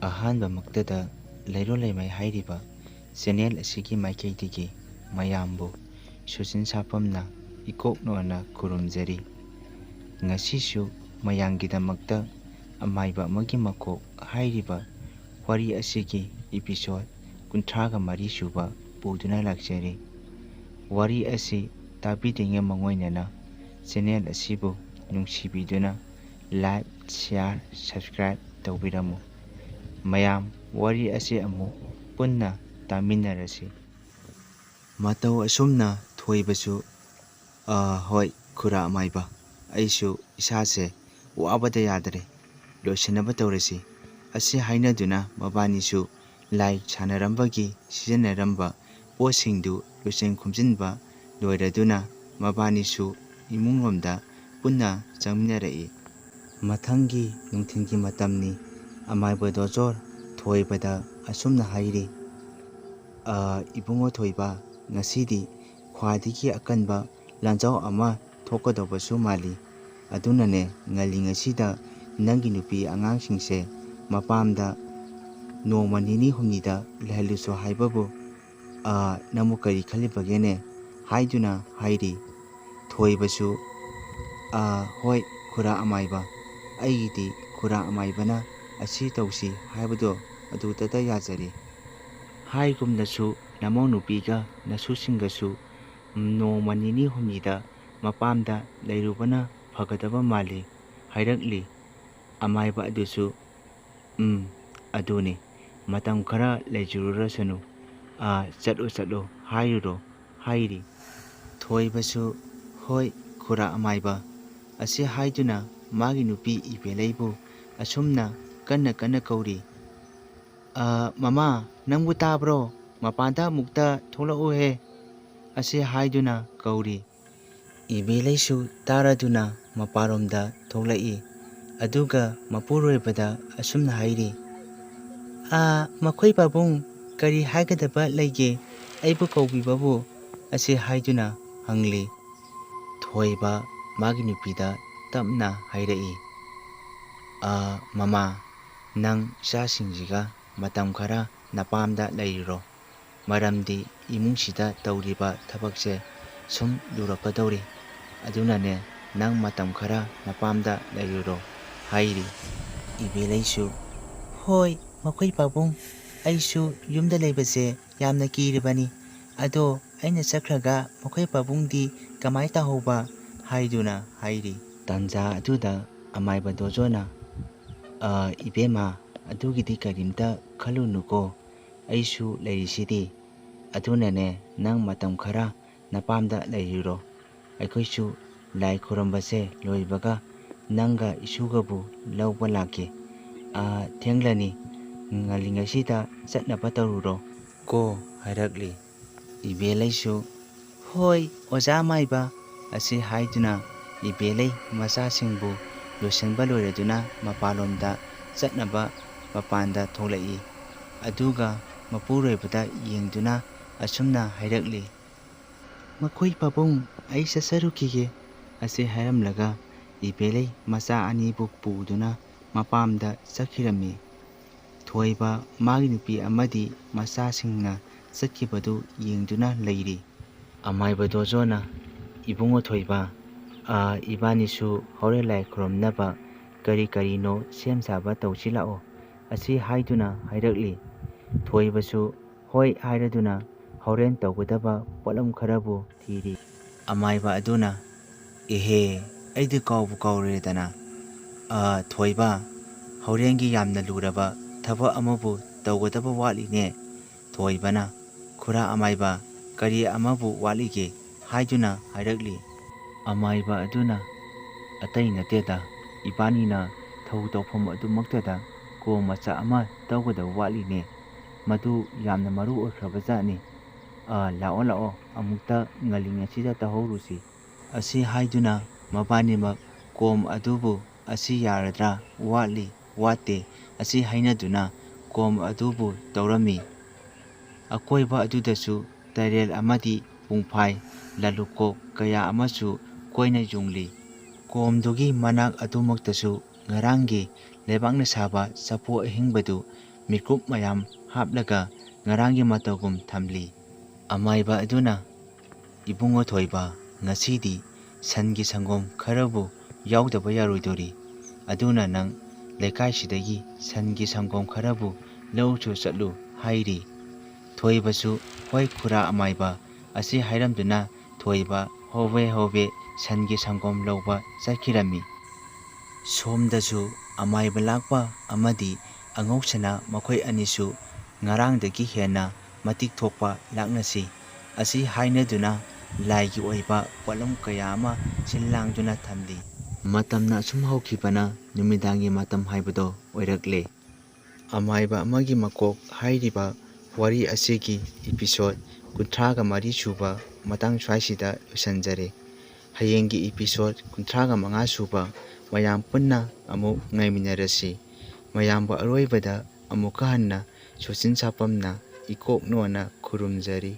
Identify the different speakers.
Speaker 1: ꯑꯍꯥꯟꯕꯃꯛꯇꯗ ꯂꯩꯔꯣꯜ ꯂꯩꯃꯥꯏ ꯍꯥꯏꯔꯤꯕ ꯆꯦꯅꯦꯜ ꯑꯁꯤꯒꯤ ꯃꯥꯏꯀꯩꯗꯒꯤ ꯃꯌꯥꯝꯕꯨ ꯁꯨꯆꯤꯟ ꯁꯥꯐꯝꯅ ꯏꯀꯣꯛꯅꯣꯅ ꯈꯨꯔꯨꯝꯖꯔꯤ꯫ ꯉꯁꯤꯁꯨ ꯃꯌꯥꯝꯒꯤꯗꯃꯛꯇ ꯑꯃꯥꯏꯕ ꯑꯃꯒꯤ ꯃꯀꯣꯛ ꯍꯥꯏꯔꯤꯕ ꯋꯥꯔꯤ ꯑꯁꯤꯒꯤ ꯏꯄꯤꯁꯣꯗ ꯳꯴ ꯁꯨꯕ ꯄꯨꯗꯨꯅ ꯂꯥꯛꯆꯔꯤ꯫ ꯋꯥꯔꯤ ꯑꯁꯤ ꯇꯥꯕꯤꯗ꯭ꯔꯤꯉꯩ ꯃꯥꯡꯑꯣꯏꯅꯅ ꯆꯦꯅꯦꯜ ꯑꯁꯤꯕꯨ ꯅꯨꯡꯁꯤꯕꯤꯗꯨꯅ ꯂꯥꯏꯛ, ꯁꯦꯌꯔ, ꯁꯕꯁꯀ꯭ꯔꯥꯏꯕ ꯇꯧꯕꯤꯔꯝꯃꯨ꯫ ꯃꯌꯥꯝ ꯋꯥꯔꯤ ꯑꯁꯤ ꯑꯃꯨꯛ ꯄꯨꯟꯅ ꯇꯥꯃꯤꯟꯅꯔꯁꯤ꯫ ꯃꯇꯧ ꯑꯁꯨꯝꯅ ꯊꯣꯏꯕꯁꯨ ꯍꯣꯏ ꯈꯨꯔꯥ ꯑꯃꯥꯏꯕ, ꯑꯩꯁꯨ ꯏꯁꯥꯁꯦ ꯋꯥꯕꯗ ꯌꯥꯗꯔꯦ, ꯂꯣꯏꯁꯤꯟꯅꯕ ꯇꯧꯔꯁꯤ ꯑꯁꯤ ꯍꯥꯏꯅꯗꯨꯅ ꯃꯕꯥꯅꯤꯁꯨ ꯂꯥꯏ ꯁꯥꯟꯅꯔꯝꯕꯒꯤ ꯁꯤꯖꯤꯟꯅꯔꯝꯕ ꯄꯣꯠꯁꯤꯡꯗꯨ ꯂꯣꯏꯁꯤꯟ ꯈꯣꯝꯖꯤꯟꯕ ꯂꯣꯏꯔꯗꯨꯅ ꯃꯕꯥꯅꯤꯁꯨ ꯏꯃꯨꯡꯂꯣꯝꯗ ꯄꯨꯟꯅ ꯆꯪꯃꯤꯟꯅꯔꯛꯏ꯫ ꯃꯊꯪꯒꯤ ꯅꯨꯡꯊꯤꯜꯒꯤ ꯃꯇꯝꯅꯤ꯫ ꯑꯃꯥꯏꯕ ꯗꯣꯖꯣꯔ ꯊꯣꯏꯕꯗ ꯑꯁꯨꯝꯅ ꯍꯥꯏꯔꯤ, ꯏꯕꯨꯡꯉꯣ ꯊꯣꯏꯕ, ꯉꯁꯤꯗꯤ ꯈ꯭ꯋꯥꯏꯗꯒꯤ ꯑꯀꯟꯕ ꯂꯥꯟꯖꯥꯎ ꯑꯃ ꯊꯣꯛꯀꯗꯧꯕꯁꯨ ꯃꯥꯜꯂꯤ꯫ ꯑꯗꯨꯅꯅꯦ ꯉꯜꯂꯤꯉꯩꯁꯤꯗ ꯅꯪꯒꯤ ꯅꯨꯄꯤ ꯑꯉꯥꯡꯁꯤꯡꯁꯦ ꯃꯄꯥꯝꯗ ꯅꯣꯡꯃ ꯅꯤꯅꯤ ꯍꯨꯝꯅꯤꯗ ꯂꯩꯍꯜꯂꯨꯁꯣ ꯍꯥꯏꯕꯕꯨ ꯅꯪꯕꯨ ꯀꯔꯤ ꯈꯜꯂꯤꯕꯒꯦꯅꯦ ꯍꯥꯏꯗꯨꯅ ꯍꯥꯏꯔꯤ꯫ ꯊꯣꯏꯕꯁꯨ ꯍꯣꯏ ꯈꯨꯔꯥ ꯑꯃꯥꯏꯕ, ꯑꯩꯒꯤꯗꯤ ꯈꯨꯔꯥ ꯑꯃꯥꯏꯕꯅ ꯑꯁꯤ ꯇꯧꯁꯤ ꯍꯥꯏꯕꯗꯣ ꯑꯗꯨꯗꯇ ꯌꯥꯖꯔꯦ꯫ ꯍꯥꯏꯒꯨꯝꯅꯁꯨ ꯅꯃꯧ ꯅꯨꯄꯤꯒ ꯅꯁꯨꯁꯤꯡꯒꯁꯨ ꯅꯣꯡꯃ ꯅꯤꯅꯤ ꯍꯨꯝꯅꯤꯗ ꯃꯄꯥꯝꯗ ꯂꯩꯔꯨꯕꯅ ꯐꯒꯗꯕ ꯃꯥꯜꯂꯤ ꯍꯥꯏꯔꯛꯂꯤ꯫ ꯑꯃꯥꯏꯕ ꯑꯗꯨꯁꯨ ꯑꯗꯨꯅꯤ, ꯃꯇꯝ ꯈꯔ ꯂꯩꯖꯔꯨꯔꯁꯅꯨ, ꯆꯠꯂꯣ ꯍꯥꯏꯔꯨꯔꯣ ꯍꯥꯏꯔꯤ꯫ ꯊꯣꯏꯕꯁꯨ ꯍꯣꯏ ꯈꯨꯔꯥ ꯑꯃꯥꯏꯕ ꯑꯁꯤ ꯍꯥꯏꯗꯨꯅ ꯃꯥꯒꯤ ꯅꯨꯄꯤ ꯏꯕꯦꯂꯩꯕꯨ ꯑꯁꯨꯝꯅ ꯀꯟꯅ ꯀꯧꯔꯤ꯫ ꯃꯃꯥ, ꯅꯪꯕꯨ ꯇꯥꯕ꯭ꯔꯣ? ꯃꯄꯥꯟꯗ ꯑꯃꯨꯛꯇ ꯊꯣꯛꯂꯛꯎꯍꯦ ꯑꯁꯤ ꯍꯥꯏꯗꯨꯅ ꯀꯧꯔꯤ꯫ ꯏꯕꯦꯂꯩꯁꯨ ꯇꯥꯔꯗꯨꯅ ꯃꯄꯥꯟꯂꯣꯝꯗ ꯊꯣꯛꯂꯛꯏ꯫ ꯑꯗꯨꯒ ꯃꯄꯨꯔꯣꯏꯕꯗ ꯑꯁꯨꯝꯅ ꯍꯥꯏꯔꯤ, ꯃꯈꯣꯏ ꯄꯥꯕꯨꯡ ꯀꯔꯤ ꯍꯥꯏꯒꯗꯕ ꯂꯩꯒꯦ ꯑꯩꯕꯨ ꯀꯧꯕꯤꯕꯕꯨ ꯑꯁꯤ ꯍꯥꯏꯗꯨꯅ ꯍꯪꯂꯤ꯫ ꯊꯣꯏꯕ ꯃꯥꯒꯤ ꯅꯨꯄꯤꯗ ꯇꯞꯅ ꯍꯥꯏꯔꯛꯏ, ꯃꯃꯥ, ꯅꯪ ꯏꯆꯥꯁꯤꯡꯁꯤꯒ ꯃꯇꯝ ꯈꯔ ꯅꯄꯥꯝꯗ ꯂꯩꯔꯨꯔꯣ, ꯃꯔꯝꯗꯤ ꯏꯃꯨꯡꯁꯤꯗ ꯇꯧꯔꯤꯕ ꯊꯕꯛꯁꯦ ꯁꯨꯝ ꯂꯨꯔꯛꯀꯗꯧꯔꯤ꯫ ꯑꯗꯨꯅꯅꯦ ꯅꯪ ꯃꯇꯝ ꯈꯔ ꯅꯄꯥꯝꯗ ꯂꯩꯔꯨꯔꯣ ꯍꯥꯏꯔꯤ꯫ ꯏꯕꯦꯂꯩꯁꯨ ꯍꯣꯏ ꯃꯈꯣꯏ ꯄꯥꯕꯨꯡ, ꯑꯩꯁꯨ ꯌꯨꯝꯗ ꯂꯩꯕꯁꯦ ꯌꯥꯝꯅ ꯀꯤꯔꯤꯕꯅꯤ, ꯑꯗꯣ ꯑꯩꯅ ꯆꯠꯈ꯭ꯔꯒ ꯃꯈꯣꯏ ꯄꯥꯕꯨꯡꯗꯤ ꯀꯃꯥꯏ ꯇꯧꯍꯧꯕ ꯍꯥꯏꯗꯨꯅ ꯍꯥꯏꯔꯤ꯫ ꯇꯥꯟꯖꯥ ꯑꯗꯨꯗ ꯑꯃꯥꯏꯕ ꯗꯣꯖꯣꯅ, ꯏꯕꯦꯝꯃ, ꯑꯗꯨꯒꯤꯗꯤ ꯀꯔꯤꯝꯇ ꯈꯜꯂꯨꯅꯨꯀꯣ, ꯑꯩꯁꯨ ꯂꯩꯔꯤꯁꯤꯗꯤ, ꯑꯗꯨꯅꯅꯦ ꯅꯪ ꯃꯇꯝ ꯈꯔ ꯅꯄꯥꯝꯗ ꯂꯩꯔꯨꯔꯣ, ꯑꯩꯈꯣꯏꯁꯨ ꯂꯥꯏ ꯈꯨꯔꯨꯝꯕꯁꯦ ꯂꯣꯏꯕꯒ ꯅꯪꯒ ꯏꯁꯨꯒꯕꯨ ꯂꯧꯕ ꯂꯥꯛꯀꯦ꯫ ꯊꯦꯡꯂꯅꯤ, ꯉꯜꯂꯤꯉꯩꯁꯤꯗ ꯆꯠꯅꯕ ꯇꯧꯔꯨꯔꯣ ꯀꯣ ꯍꯥꯏꯔꯛꯂꯤ꯫ ꯏꯕꯦꯂꯩꯁꯨ ꯍꯣꯏ ꯑꯣꯖꯥ ꯑꯃꯥꯏꯕ ꯑꯁꯤ ꯍꯥꯏꯗꯨꯅ ꯏꯕꯦꯂꯩ ꯃꯆꯥꯁꯤꯡꯕꯨ ꯂꯣꯏꯁꯤꯟꯕ ꯂꯣꯏꯔꯗꯨꯅ ꯃꯄꯥꯟꯂꯣꯝꯗ ꯆꯠꯅꯕ ꯃꯄꯥꯟꯗ ꯊꯣꯛꯂꯛꯏ꯫ ꯑꯗꯨꯒ ꯃꯄꯨꯔꯣꯏꯕꯗ ꯌꯦꯡꯗꯨꯅ ꯑꯁꯨꯝꯅ ꯍꯥꯏꯔꯛꯂꯤ, ꯃꯈꯣꯏ ꯄꯥꯕꯨꯡ, ꯑꯩ ꯆꯠꯆꯔꯨꯈꯤꯒꯦ ꯑꯁꯤ ꯍꯥꯏꯔꯝꯂꯒ ꯏꯕꯦꯂꯩ ꯃꯆꯥ ꯑꯅꯤꯕꯨ ꯄꯨꯗꯨꯅ ꯃꯄꯥꯝꯗ ꯆꯠꯈꯤꯔꯝꯃꯤ꯫ ꯊꯣꯏꯕ ꯃꯥꯒꯤ ꯅꯨꯄꯤ ꯑꯃꯗꯤ ꯃꯆꯥꯁꯤꯡꯅ ꯆꯠꯈꯤꯕꯗꯨ ꯌꯦꯡꯗꯨꯅ ꯂꯩꯔꯤ꯫ ꯑꯃꯥꯏꯕ ꯗꯣꯖꯣꯅ, ꯏꯕꯨꯡꯉꯣ ꯊꯣꯏꯕ, ꯏꯕꯥꯅꯤꯁꯨ ꯍꯣꯔꯦꯟ ꯂꯥꯏ ꯈꯨꯔꯨꯝꯅꯕ ꯀꯔꯤ ꯀꯔꯤꯅꯣ ꯁꯦꯝ ꯁꯥꯕ ꯇꯧꯁꯤ ꯂꯥꯛꯑꯣ ꯑꯁꯤ ꯍꯥꯏꯗꯨꯅ ꯍꯥꯏꯔꯛꯂꯤ꯫ ꯊꯣꯏꯕꯁꯨ ꯍꯣꯏ ꯍꯥꯏꯔꯗꯨꯅ ꯍꯣꯔꯦꯟ ꯇꯧꯒꯗꯕ ꯄꯣꯠꯂꯝ ꯈꯔꯕꯨ ꯊꯤꯔꯤ꯫ ꯑꯃꯥꯏꯕ ꯑꯗꯨꯅ, ꯏꯍꯦ, ꯑꯩꯗꯤ ꯀꯥꯎꯕꯨ ꯀꯥꯎꯔꯨꯔꯦꯗꯅ, ꯊꯣꯏꯕ, ꯍꯣꯔꯦꯟꯒꯤ ꯌꯥꯝꯅ ꯂꯨꯔꯕ ꯊꯕꯛ ꯑꯃꯕꯨ ꯇꯧꯒꯗꯕ ꯋꯥꯠꯂꯤꯅꯦ꯫ ꯊꯣꯏꯕꯅ, ꯈꯨꯔꯥ ꯑꯃꯥꯏꯕ, ꯀꯔꯤ ꯑꯃꯕꯨ ꯋꯥꯠꯂꯤꯒꯦ ꯍꯥꯏꯗꯨꯅ ꯍꯥꯏꯔꯛꯂꯤ꯫ ꯑꯃꯥꯏꯕ ꯑꯗꯨꯅ, ꯑꯇꯩ ꯅꯠꯇꯦꯗ, ꯏꯕꯥꯅꯤꯅ ꯊꯧ ꯇꯧꯐꯝ ꯑꯗꯨꯃꯛꯇꯗ ꯀꯣꯝ ꯃꯆꯥ ꯑꯃ ꯇꯧꯒꯗꯕ ꯋꯥꯠꯂꯤꯅꯦ, ꯃꯗꯨ ꯌꯥꯝꯅ ꯃꯔꯨ ꯑꯣꯏꯈ꯭ꯔꯕꯖꯥꯠꯅꯤ꯫ ꯂꯥꯛꯑꯣ ꯑꯃꯨꯛꯇ ꯉꯜꯂꯤꯉꯩꯁꯤꯗ ꯇꯧꯍꯧꯔꯨꯁꯤ ꯑꯁꯤ ꯍꯥꯏꯗꯨꯅ ꯃꯕꯥꯅꯤꯃꯛ ꯀꯣꯝ ꯑꯗꯨꯕꯨ ꯑꯁꯤ ꯌꯥꯔꯗ꯭ꯔꯥ, ꯋꯥꯠꯂꯤ ꯋꯥꯠꯇꯦ ꯑꯁꯤ ꯍꯥꯏꯅꯗꯨꯅ ꯀꯣꯝ ꯑꯗꯨꯕꯨ ꯇꯧꯔꯝꯃꯤ꯫ ꯑꯀꯣꯏꯕ ꯑꯗꯨꯗꯁꯨ ꯇꯔꯦꯜ ꯑꯃꯗꯤ ꯄꯨꯡꯐꯥꯏ ꯂꯥꯂꯨꯀꯣꯛ ꯀꯌꯥ ꯑꯃꯁꯨ ꯀꯣꯏꯅ ꯌꯨꯡꯂꯤ꯫ ꯀꯣꯝꯗꯨꯒꯤ ꯃꯅꯥꯛ ꯑꯗꯨꯃꯛꯇꯁꯨ ꯉꯔꯥꯡꯒꯤ ꯂꯩꯕꯥꯛꯅ ꯁꯥꯕ ꯆꯐꯨ ꯑꯍꯤꯡꯕꯗꯨ ꯃꯤꯠꯀꯨꯞ ꯃꯌꯥꯝ ꯍꯥꯞꯂꯒ ꯉꯔꯥꯡꯒꯤ ꯃꯇꯧꯒꯨꯝ ꯊꯝꯂꯤ꯫ ꯑꯃꯥꯏꯕ ꯑꯗꯨꯅ ꯏꯕꯨꯡꯉꯣ ꯊꯣꯏꯕ, ꯉꯁꯤꯗꯤ ꯁꯟꯒꯤ ꯁꯪꯒꯣꯝ ꯈꯔꯕꯨ ꯌꯥꯎꯗꯕ ꯌꯥꯔꯣꯏꯗꯣꯔꯤ꯫ ꯑꯗꯨꯅ ꯅꯪ ꯂꯩꯀꯥꯏꯁꯤꯗꯒꯤ ꯁꯟꯒꯤ ꯁꯪꯒꯣꯝ ꯈꯔꯕꯨ ꯂꯧꯔꯨꯆꯣ ꯆꯠꯂꯨ ꯍꯥꯏꯔꯤ꯫ ꯊꯣꯏꯕꯁꯨ ꯍꯣꯏ ꯈꯨꯔꯥ ꯑꯃꯥꯏꯕ ꯑꯁꯤ ꯍꯥꯏꯔꯝꯗꯨꯅ ꯊꯣꯏꯕ ꯍꯣꯕꯦ ꯍꯣꯕꯦ ꯁꯟꯒꯤ ꯁꯪꯒꯣꯝ ꯂꯧꯕ ꯆꯠꯈꯤꯔꯝꯃꯤ꯫ ꯁꯣꯝꯗꯁꯨ ꯑꯃꯥꯏꯕ ꯂꯥꯛꯄ ꯑꯃꯗꯤ ꯑꯉꯧꯁꯅꯥ ꯃꯈꯣꯏ ꯑꯅꯤꯁꯨ ꯉꯔꯥꯡꯗꯒꯤ ꯍꯦꯟꯅ ꯃꯇꯤꯛ ꯊꯣꯛꯄ ꯂꯥꯛꯅꯁꯤ ꯑꯁꯤ ꯍꯥꯏꯅꯗꯨꯅ ꯂꯥꯏꯒꯤ ꯑꯣꯏꯕ ꯄꯣꯠꯂꯝ ꯀꯌꯥ ꯑꯃ ꯁꯤꯜ ꯂꯥꯡꯗꯨꯅ ꯊꯝꯂꯤ꯫ ꯃꯇꯝꯅ ꯑꯁꯨꯝ ꯍꯧꯈꯤꯕꯅ ꯅꯨꯃꯤꯗꯥꯡꯒꯤ ꯃꯇꯝ ꯍꯥꯏꯕꯗꯣ ꯑꯣꯏꯔꯛꯂꯦ꯫ ꯑꯃꯥꯏꯕ ꯑꯃꯒꯤ ꯃꯀꯣꯛ ꯍꯥꯏꯔꯤꯕ ꯋꯥꯔꯤ ꯑꯁꯤꯒꯤ ꯏꯄꯤꯁꯣꯗ ꯳꯴ ꯁꯨꯕ ꯃꯇꯥꯡ ꯁ꯭ꯋꯥꯏꯁꯤꯗ ꯂꯣꯏꯁꯤꯟꯖꯔꯦ꯫ ꯍꯌꯦꯡꯒꯤ ꯏꯄꯤꯁꯣꯗ ꯳꯵ ꯁꯨꯕ ꯃꯌꯥꯝ ꯄꯨꯟꯅ ꯑꯃꯨꯛ ꯉꯥꯏꯃꯤꯟꯅꯔꯁꯤ꯫ ꯃꯌꯥꯝꯕꯨ ꯑꯔꯣꯏꯕꯗ ꯑꯃꯨꯛꯀ ꯍꯟꯅ ꯁꯣꯁꯤꯟ ꯁꯥꯄꯝꯅ ꯏꯀꯣꯛꯅꯣꯅ ꯈꯨꯔꯨꯝꯖꯔꯤ꯫